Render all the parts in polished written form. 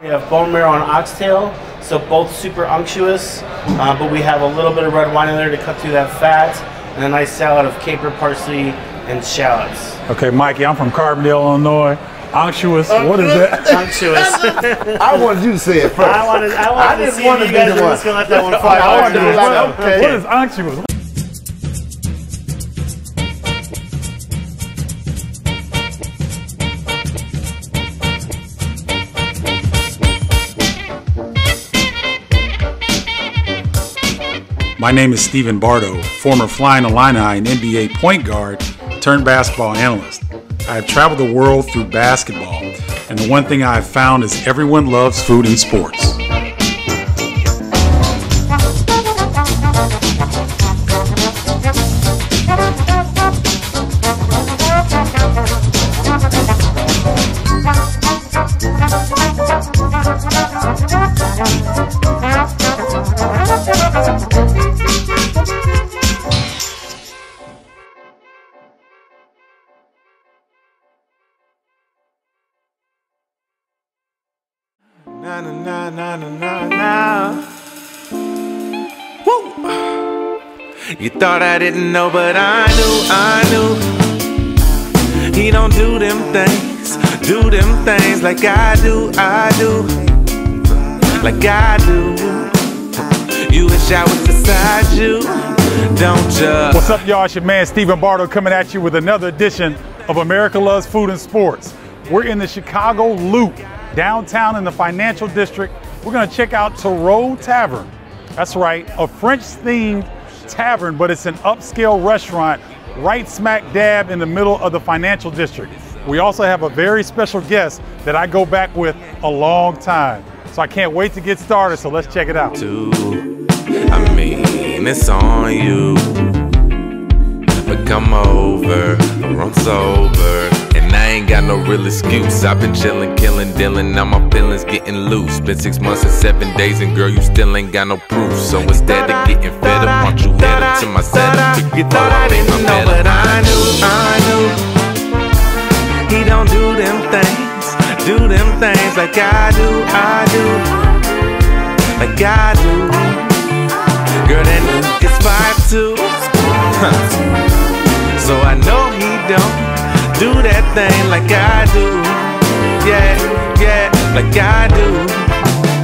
We have bone marrow and oxtail, so both super unctuous, but we have a little bit of red wine in there to cut through that fat, and a nice salad of caper, parsley, and shallots. Okay, Mikey, I'm from Carbondale, Illinois. Unctuous, what is that? Unctuous. I wanted you to say it first. I wanted to see if you guys were just going to let that one fly. Okay. What is unctuous? My name is Stephen Bardo, former Flying Illini and NBA point guard turned basketball analyst. I have traveled the world through basketball, and the one thing I have found is everyone loves food and sports. Na na na na na na. Woo! You thought I didn't know, but I knew. He don't do them things like I do, like I do. You wish I was beside you, don't you? What's up, y'all? It's your man Stephen Bardo coming at you with another edition of America Loves Food and Sports. We're in the Chicago Loop, downtown in the financial district. We're gonna check out Taureaux Tavern. That's right, a French-themed tavern, but it's an upscale restaurant right smack dab in the middle of the financial district. We also have a very special guest that I go back with a long time. So I can't wait to get started, so let's check it out. I mean, it's on you. But come over, or I'm sober. And I ain't got no real excuse. I've been chillin', killin', dealin', now my feelings getting loose. Been 6 months and 7 days, and girl, you still ain't got no proof. So instead of getting fed up, why don't you head up to my setup? You thought I didn't know, but I knew. He don't do them things like I do, like I do. Girl, that nigga's 5'2". So I know he don't do that thing like I do. Yeah, like I do.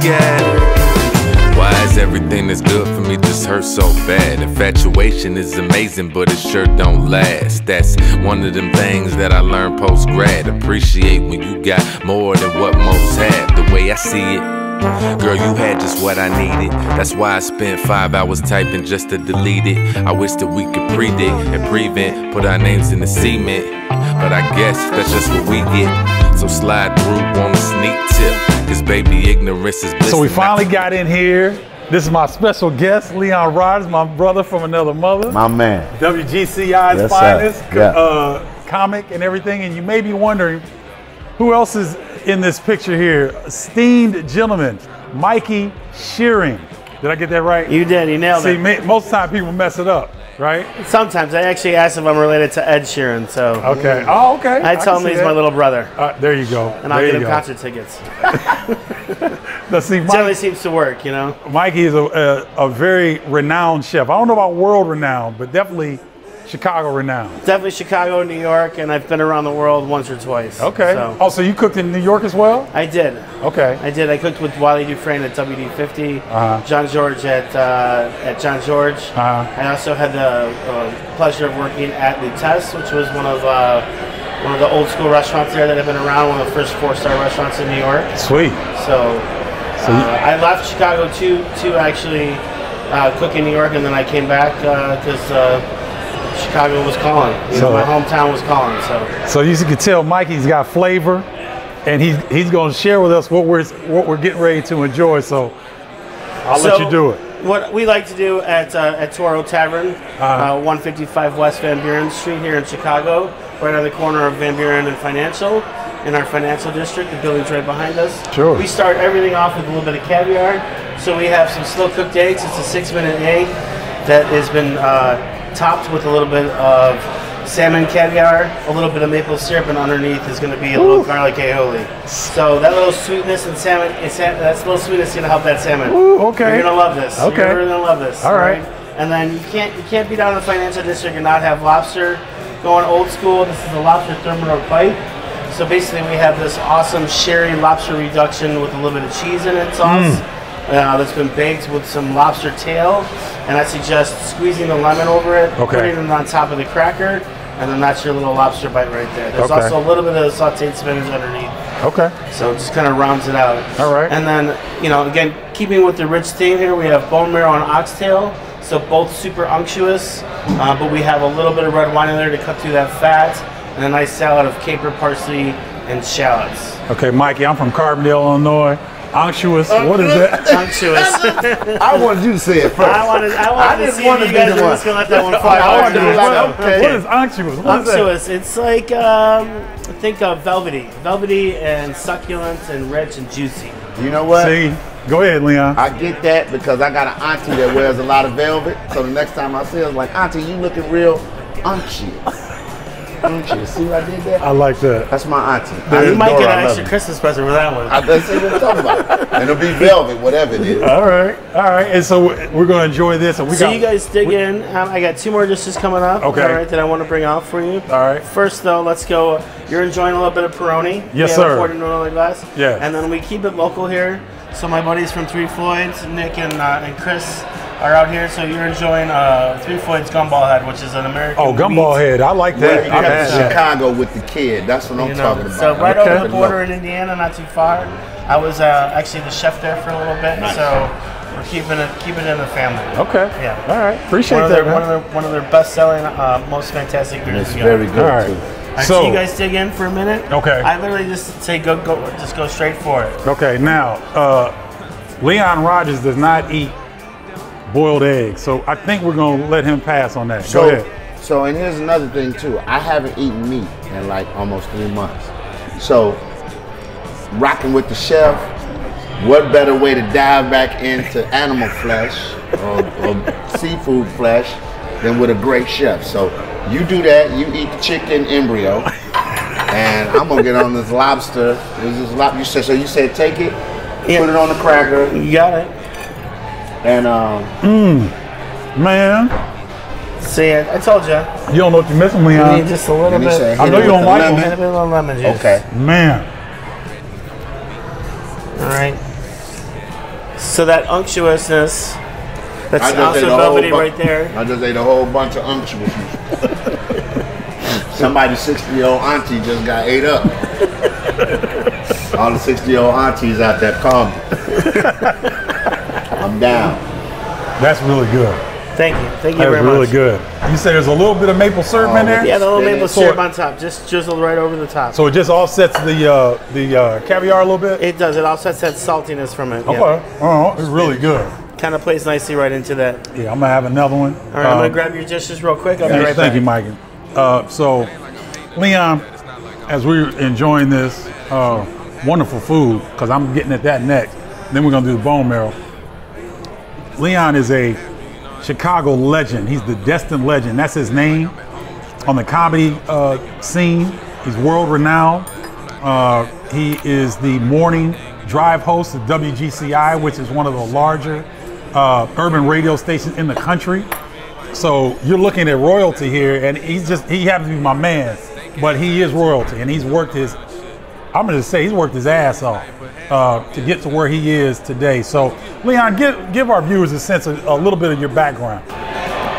Yeah. Why is everything that's good for me just hurt so bad? Infatuation is amazing, but it sure don't last. That's one of them things that I learned post-grad. Appreciate when you got more than what most have. The way I see it, girl, you had just what I needed. That's why I spent 5 hours typing just to delete it. I wish that we could predict and prevent, put our names in the cement. But I guess that's just what we get. So slide through on a sneak tip, cause baby, ignorance is bliss. So we finally got in here. This is my special guest, Leon Rogers, my brother from another mother. My man. WGCI's finest, comic and everything. And you may be wondering, who else is in this picture here? Esteemed gentleman, Mikey Shearing. Did I get that right? You did, you nailed it. See, most of the time people mess it up, right? Sometimes. I actually asked if I'm related to Ed Sheeran, so. Okay, oh, okay. I told him he's my little brother. There you go. And I'll get him concert tickets. Now, see, generally seems to work, you know? Mikey is a very renowned chef. I don't know about world renowned, but definitely Chicago renowned. Definitely Chicago, New York, and I've been around the world once or twice. Okay. So. Oh, so you cooked in New York as well? I did. Okay. I did. I cooked with Wally Dufresne at WD50, John George at John George. I also had the pleasure of working at Lutece, which was one of the old school restaurants there that have been around, one of the first 4-star restaurants in New York. Sweet. So I left Chicago to actually cook in New York, and then I came back because Chicago was calling. My hometown was calling. So you can tell Mikey's got flavor, and he's going to share with us what we're getting ready to enjoy. So I'll let you do it. What we like to do at Taureaux Tavern, 155 West Van Buren Street here in Chicago, right on the corner of Van Buren and Financial, in our financial district. The building's right behind us. Sure. We start everything off with a little bit of caviar. So we have some slow cooked eggs. It's a 6-minute egg that has been topped with a little bit of salmon caviar, a little bit of maple syrup, and underneath is going to be a little garlic aioli. So that little sweetness and salmon, that little sweetness is going to help that salmon. Ooh, okay. You're going to love this. Okay. You're really going to love this. All right. And then you can't be down in the financial district and not have lobster. Going old school, this is a lobster thermidor pipe. So basically we have this awesome sherry lobster reduction with a little bit of cheese in it sauce. That's been baked with some lobster tail. And I suggest squeezing the lemon over it, putting it on top of the cracker, and then that's your little lobster bite right there. There's also a little bit of sauteed spinach underneath. Okay. So it just kind of rounds it out. All right. And then, you know, again, keeping with the rich theme here, we have bone marrow and oxtail. So both super unctuous, but we have a little bit of red wine in there to cut through that fat, and a nice salad of caper, parsley, and shallots. Okay, Mikey, I'm from Carbondale, Illinois. Unctuous, what is that? Unctuous. I wanted you to say it first. I wanted to see if you guys were just going to let that one fly. What is unctuous? What unctuous, it's like, think of velvety and succulent and rich and juicy. You know what? See? Go ahead, Leon. I get that because I got an auntie that wears a lot of velvet. So the next time I see her, I was like, Auntie, you looking real unctuous. Unctuous. See what I did there? I like that. That's my auntie. You might get an extra Christmas present for that one. That's what I'm talking about. And it'll be velvet, whatever it is. All right. And so we're going to enjoy this. And you guys dig in. I got 2 more dishes coming up. Okay. All right, that I want to bring out for you. All right. First, though, let's go. You're enjoying a little bit of Peroni. Yes, sir. 40 ml glass. Yeah. And then we keep it local here. So my buddies from Three Floyds, Nick and Chris, are out here. So you're enjoying Three Floyds Gumball Head, which is an American. Oh, Gumball Head. I like that. I'm in Chicago with the kid. That's what I'm talking about. So right over the border in Indiana, not too far. I was actually the chef there for a little bit. Nice. So we're keeping it in the family. Okay. Yeah. All right. Appreciate that. One of their best-selling, most fantastic beers. It's very good. All right. Too. So you guys dig in for a minute. Okay. I literally just say go straight for it. Okay. Now, Leon Rogers does not eat boiled eggs, so I think we're gonna let him pass on that. Go ahead. So, and here's another thing too. I haven't eaten meat in like almost 3 months. So, rocking with the chef, what better way to dive back into animal flesh or seafood flesh than with a great chef? So, you do that. You eat the chicken embryo, and I'm gonna get on this lobster. You said take it, put it on the cracker. You got it. And man. See, I told you. You don't know what you're missing, Leon. You need just a little bit. I know you don't like them. A little lemon juice. Okay. Man. All right. So that unctuousness, that's also velvety right there. I just ate a whole bunch of unctuousness. Somebody's 60-year-old auntie just got ate up. All the 60-year-old aunties out there, call me. I'm down. That's really good. Thank you very much. That's really good. You say there's a little bit of maple syrup in there? Yeah, the little maple syrup on top, just drizzled right over the top. So it just offsets the caviar a little bit? It does. It offsets that saltiness from it. Okay. Yeah. Oh, it's really good. Kind of plays nicely right into that. Yeah, I'm going to have another one. All right, I'm going to grab your dishes real quick. I'll be right back. Thank you, Mikey. So, Leon, as we're enjoying this wonderful food, because I'm getting at that next, then we're going to do the bone marrow. Leon is a Chicago legend. He's the Destined Legend. That's his name on the comedy scene. He's world renowned. He is the morning drive host of WGCI, which is one of the larger urban radio stations in the country. So you're looking at royalty here, and he happens to be my man, but he is royalty, and he's worked his ass off to get to where he is today. So, Leon, give our viewers a sense of a little bit of your background.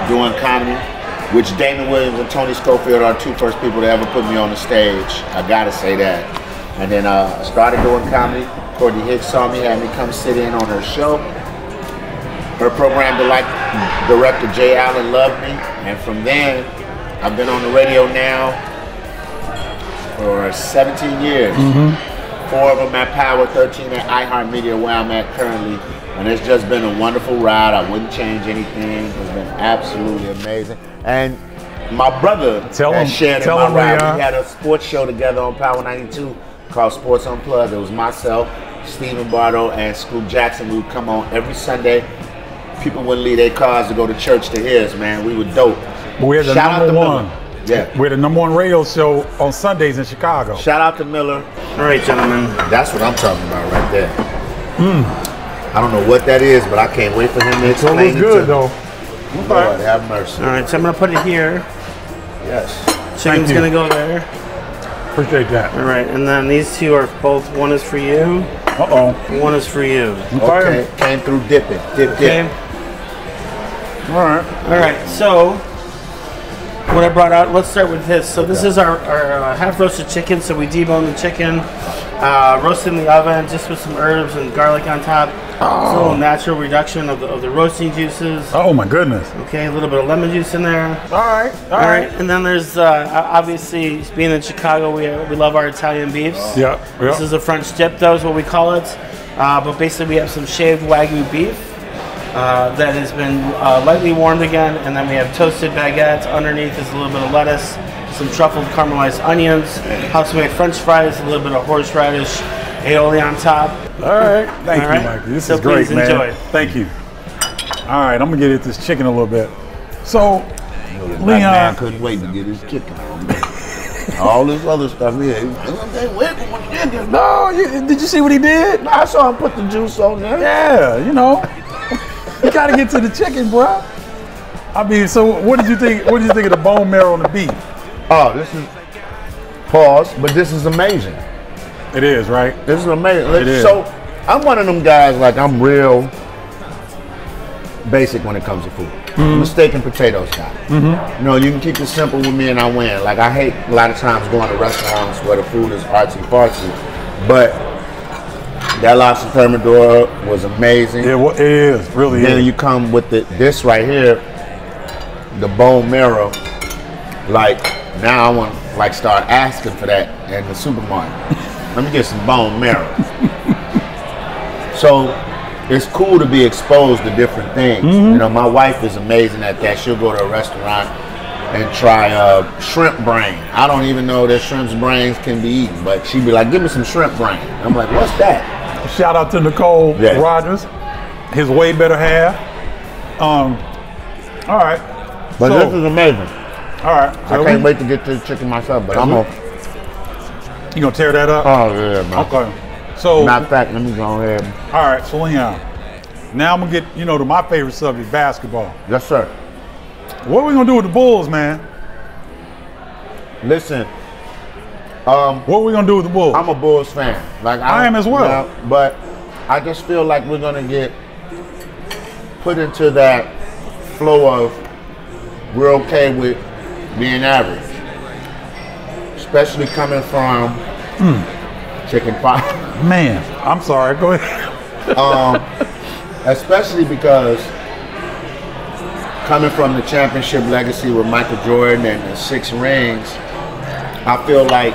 Doing comedy, which Damon Williams and Tony Schofield are 2 first people to ever put me on the stage. I gotta say that. And then I started doing comedy. Courtney Hicks saw me, had me come sit in on her show. Her program director Jay Allen loved me, and from then I've been on the radio now for 17 years. 4 of them at Power, 13 at iHeartMedia, where I'm at currently. And it's just been a wonderful ride. I wouldn't change anything. It's been absolutely amazing. And my brother shared in my ride. We had a sports show together on Power 92 called Sports Unplugged. It was myself, Stephen Bardo, and Scoop Jackson. We would come on every Sunday. People wouldn't leave their cars to go to church to his, man. We were dope. We had the number one. Yeah. We're the #1 radio show on Sundays in Chicago. Shout out to Miller. All right, gentlemen. That's what I'm talking about right there. I don't know what that is, but I can't wait for him to explain it. Good though. Lord have mercy. All right, so I'm gonna put it here. Yes. Chicken's gonna go there. Appreciate that. All right, and then these two are both. One is for you. One is for you. Okay. Came through dipping. Dip. All right. All right. So what I brought out. Let's start with this. So this is our half roasted chicken. So we debone the chicken, roast it in the oven, just with some herbs and garlic on top. It's a little natural reduction of the roasting juices. Oh my goodness. Okay, a little bit of lemon juice in there. All right. All right. And then there's obviously being in Chicago, we love our Italian beefs. Yeah. This is a French dip, though, is what we call it. But basically, we have some shaved Wagyu beef that has been lightly warmed again, and then we have toasted baguettes. Underneath is a little bit of lettuce, some truffled caramelized onions, house-made French fries, a little bit of horseradish, aioli on top. All right. Thank you, Mikey. This is great, man. Enjoy. Thank you. All right, I'm gonna get at this chicken a little bit. So, That Leon, man couldn't wait to get his chicken on. All this other stuff here. no, did you see what he did? I saw him put the juice on there. Yeah, you know, you gotta get to the chicken, bro. I mean, so what did you think? What did you think of the bone marrow and the beef? Oh, this is pause, but this is amazing. It is, right? This is amazing. It is. So I'm one of them guys, like I'm real basic when it comes to food. I'm a steak and potatoes guy. You know, you can keep it simple with me and I win. Like I hate a lot of times going to restaurants where the food is artsy fartsy, but that lobster thermidor was amazing. It is, really Then is. you come with this right here, the bone marrow. Like now I want to like start asking for that in the supermarket. Let me get some bone marrow. So it's cool to be exposed to different things. You know, my wife is amazing at that. She'll go to a restaurant and try shrimp brain. I don't even know that shrimp brains can be eaten, but she'd be like, give me some shrimp brain. I'm like, what's that? Shout out to Nicole Rogers, his way better half. All right. But this is amazing. All right. I can't wait to get to the chicken myself, but I'm gonna. You gonna tear that up? Oh yeah, man. Okay. So, matter of fact, let me go ahead. All right, so Leon, now I'm gonna get to my favorite subject, basketball. Yes, sir. What are we gonna do with the Bulls, man? Listen, what are we gonna do with the Bulls? I'm a Bulls fan. Like I am as well. You know, but I just feel like we're gonna get put into that flow of we're okay with being average, especially coming from chicken pie. Man, I'm sorry. Go ahead. Especially because coming from the championship legacy with Michael Jordan and the 6 rings, I feel like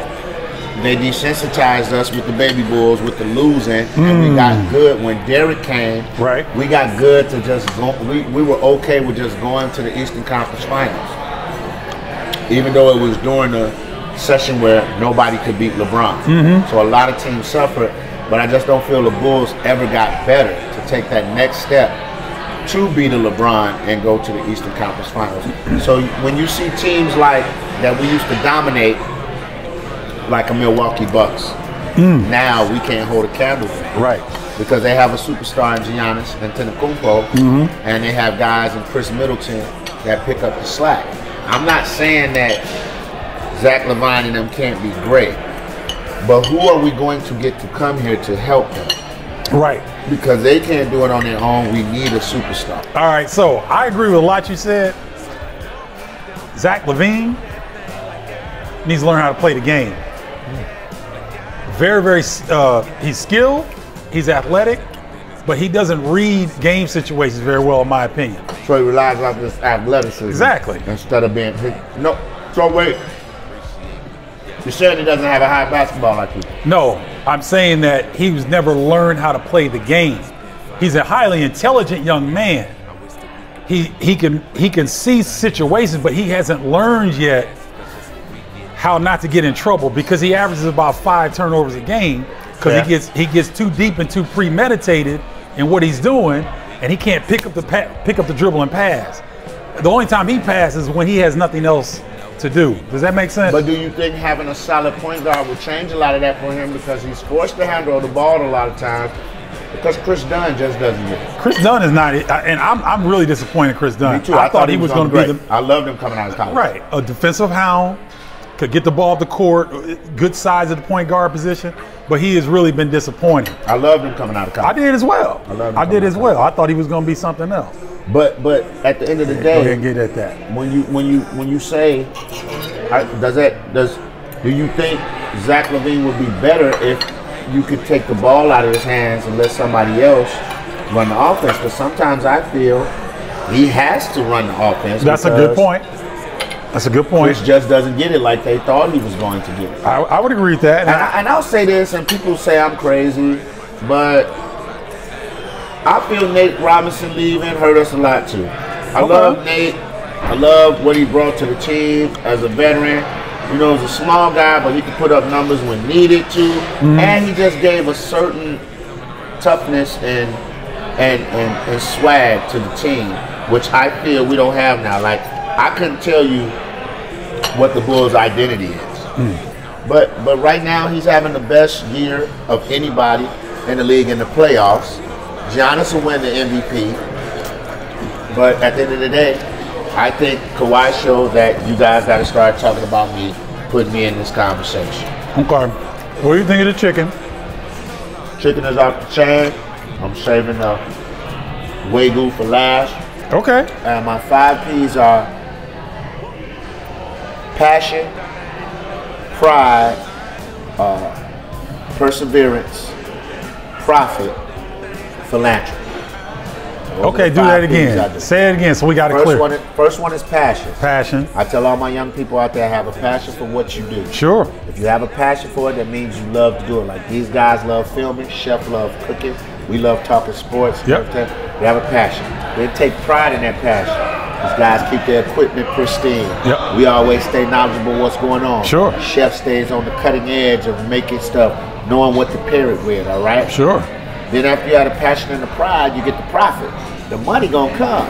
they desensitized us with the baby Bulls, with the losing, and we got good when Derrick came. Right. We got good to just go. We were okay with just going to the Eastern Conference Finals, even though it was during the session where nobody could beat LeBron. So a lot of teams suffered, but I just don't feel the Bulls ever got better to take that next step to beat a LeBron and go to the Eastern Conference Finals. So when you see teams like that we used to dominate, like a Milwaukee Bucks, now we can't hold a candle to them. Right. Because they have a superstar in Giannis Antetokounmpo, and they have guys in Chris Middleton that pick up the slack. I'm not saying that Zach LaVine and them can't be great, but who are we going to get to come here to help them? Right. Because they can't do it on their own. We need a superstar. All right, so I agree with a lot you said. Zach LaVine needs to learn how to play the game. Very, he's skilled, he's athletic, but he doesn't read game situations very well, in my opinion. So he relies on this athleticism. Exactly. Instead of being, no, so wait. You're saying he doesn't have a high basketball IQ? No, I'm saying that he was never learned how to play the game. He's a highly intelligent young man. He can see situations, but he hasn't learned yet how not to get in trouble, because he averages about 5 turnovers a game because he gets too deep and too premeditated in what he's doing, and he can't pick up the dribble and pass. The only time he passes is when he has nothing else to do. Does that make sense? But do you think having a solid point guard will change a lot of that for him, because he's forced to handle the ball a lot of times? Because Chris Dunn just doesn't get it. Chris Dunn is not it, and I'm really disappointed in Chris Dunn. Me too. I thought he was going to be the. I loved him coming out of college. Right, a defensive hound, could get the ball off the court, good size at the point guard position, but he has really been disappointing. I loved him coming out of college. I did as well. I did as well. I thought he was going to be something else. But at the end of the day, go ahead and get at that. When you say, do you think Zach LaVine would be better if you could take the ball out of his hands and let somebody else run the offense? Because sometimes I feel he has to run the offense. That's a good point. That's a good point. Chris just doesn't get it like they thought he was going to get it. I would agree with that. And I'll say this, and people say I'm crazy, but I feel Nate Robinson leaving hurt us a lot too. I love Nate. I love what he brought to the team as a veteran. You know, he's a small guy, but he could put up numbers when needed to. And he just gave a certain toughness and swag to the team, which I feel we don't have now. Like, I couldn't tell you what the Bulls' identity is. But right now, he's having the best year of anybody in the league in the playoffs. Giannis will win the MVP. But at the end of the day, I think Kawhi showed that you guys got to start talking about me, putting me in this conversation. Okay. What do you think of the chicken? Chicken is off the chain. I'm saving the Wagyu for last. Okay. And my 5 P's are passion, pride, perseverance, profit, philanthropy. Okay, do that again. Say it again so we got it clear. First one is passion. Passion. I tell all my young people out there, have a passion for what you do. Sure. If you have a passion for it, that means you love to do it. Like these guys love filming, Chef love cooking, we love talking sports. Yep. They have a passion. They take pride in that passion. These guys keep their equipment pristine. Yep. We always stay knowledgeable what's going on. Sure. Chef stays on the cutting edge of making stuff, knowing what to pair it with, all right? Sure. Then after you have the passion and the pride, you get the profit. The money gonna come.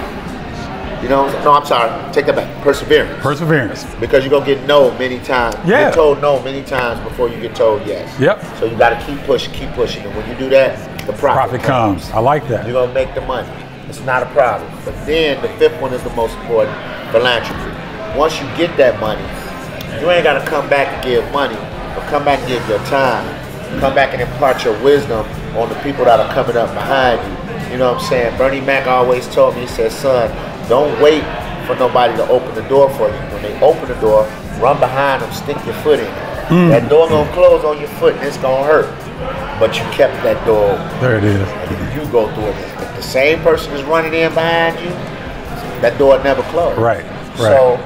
You know, no, I'm sorry, take that back. Perseverance. Perseverance. Because you're gonna get no many times. Yeah. You get told no many times before you get told yes. Yep. So you gotta keep pushing. And when you do that, the profit comes. I like that. You're gonna make the money. It's not a problem. But then the 5th one is the most important, philanthropy. Once you get that money, you ain't gotta come back and give money, but come back and give your time. Come back and impart your wisdom on the people that are coming up behind you. You know what I'm saying? Bernie Mac always told me, he said, son, don't wait for nobody to open the door for you. When they open the door, run behind them, stick your foot in it. That door gonna close on your foot and it's gonna hurt. But you kept that door open. There it is. And you go through it. If the same person is running in behind you, that door never closed. Right. So,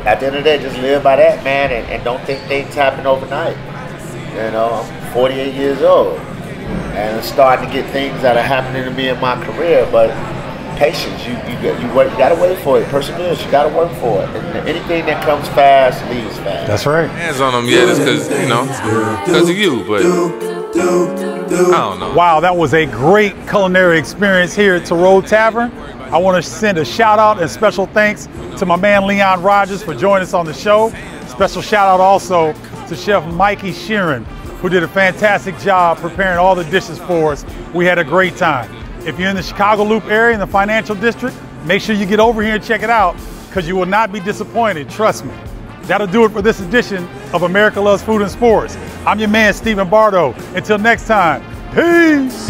at the end of the day, just live by that, man, and don't think things happen overnight. You know, I'm 48 years old. And I'm starting to get things that are happening to me in my career, but patience, you gotta wait for it. Perseverance, you gotta work for it. And anything that comes fast leaves fast. That's right. Hands on them, yeah, that's because, you know, because of you, but I don't know. Wow, that was a great culinary experience here at Taureaux Tavern. I want to send a shout out and special thanks to my man Leon Rogers for joining us on the show. Special shout out also to Chef Mikey Sheeran, who did a fantastic job preparing all the dishes for us. We had a great time. If you're in the Chicago Loop area in the financial district, make sure you get over here and check it out, because you will not be disappointed, trust me. That'll do it for this edition of America Loves Food and Sports. I'm your man, Stephen Bardo. Until next time, peace.